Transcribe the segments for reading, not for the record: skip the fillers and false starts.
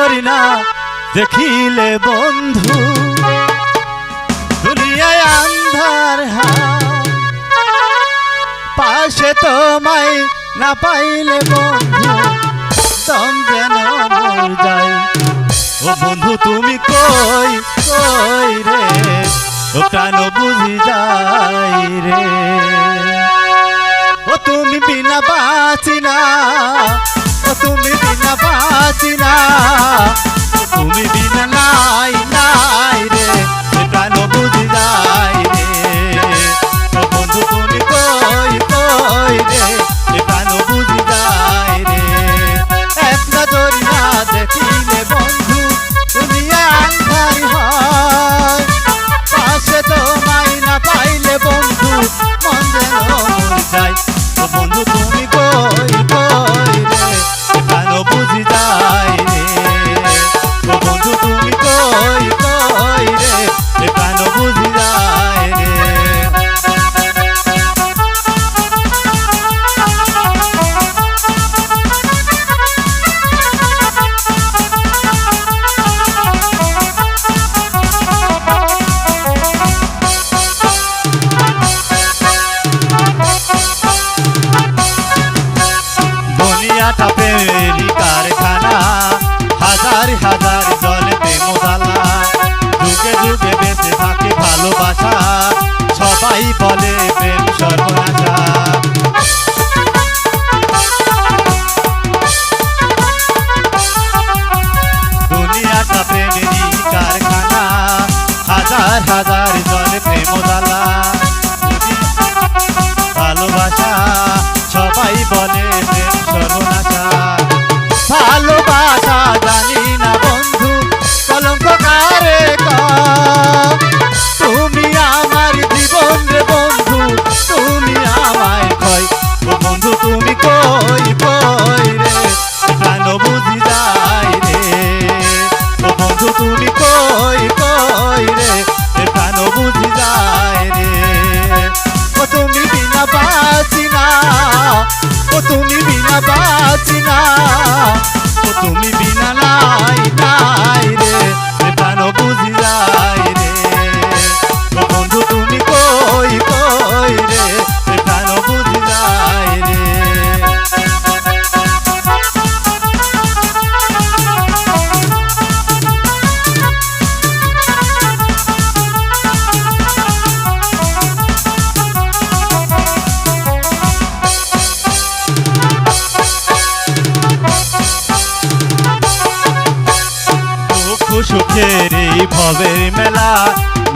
ধরি না দেখিলে বন্ধু, দুনিয়ায় আন্ধার হাত, পাশে তোমায় না পাইলে বন্ধু দম যেন মর যায়। ও বন্ধু তুমি কই কই রে, ও প্রাণ বুঝি যাই রে। ও তুমি বিনা বাঁচি না, ও তুমি বিনা বাঁচি না, তুমি বিনা নাই নাই রে, প্রাণ বুঝি যাই রে। ও বন্ধু তুমি কই কই রে, প্রাণ বুঝি যাই রে। একটা ধরি না দেখিলে বন্ধু দুনিয়া আন্ধার হয়, পাশে তোমায় না পাইলে বন্ধু মন যেন মর যায়। ও বন্ধু তুমি কই কই রে, প্রাণ বুঝি যাই রে। ও বন্ধু তুমি কই কই রে, প্রাণ বুঝি যাই রে। দুনিয়াটা প্রেমেরই কারখানা, হাজার হাজার জলে প্রেম জ্বালা, যুগে যুগে বেঁচে থাকে ভালোবাসা, সবাই বলে প্রেম সর্বনাশা। দুনিয়াটা প্রেমেরই কারখানা, হাজার হাজার জলে প্রেম জ্বালা, ভালোবাসা সবাই বলে প্রেম সর্বনাশা। ভালোবাসা জানি না বন্ধু কলঙ্ক কারে কয়, তুমি আমার জীবন রে বন্ধু তুমি আমায় কয়। ও বন্ধু তুমি কই কই রে, প্রাণ বুঝি যাই রে। ও বন্ধু তুমি কই কই রে, প্রাণ বুঝি যাই রে। ও তুমি বিনা বাঁচি না, ও তুমি বিনা বাঁচি না, ও তুমি বিনা নাই নাই রে, প্রাণ বুঝি যাই রে। ও বন্ধু তুমি কই কই রে, প্রাণ বুঝি যাই রে। সুখের এই ভবের মেলা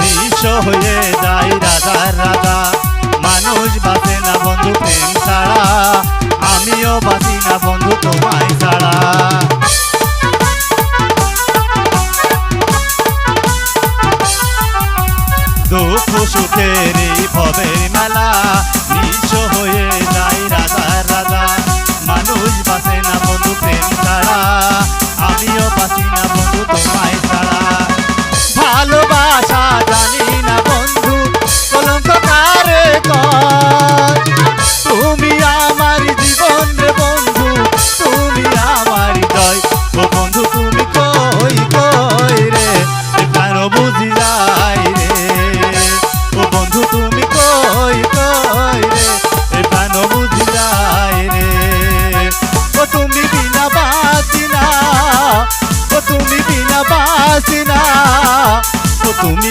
নিঃস্ব হয়ে যায় রাজার রাজা, মানুষ বাঁচে না বন্ধু প্রেম ছাড়া, আমিও বাঁচি না বন্ধু তোমায় ছাড়া। দুঃখ সুখের এই ভবের মেলা নিঃস্ব হয়ে যায় রাজার রাজা, মানুষ বাঁচে না বন্ধু প্রেম ছাড়া, আমিও বাঁচি না বন্ধু তোমায় ছাড়া। ভালোবাসা জানি না বন্ধু কলঙ্ক কারে কয়, তুমি আমার জীবন রে বন্ধু তুমি আমার জয়। ও বন্ধু তুমি কই কই রে, প্রাণ বুঝি যাই রে। ও বন্ধু তুমি কই কই রে, প্রাণ বুঝি যাই রে। ও তুমি বিনা বাঁচি না, ও তুমি বিনা বাঁচি না, ও তুমি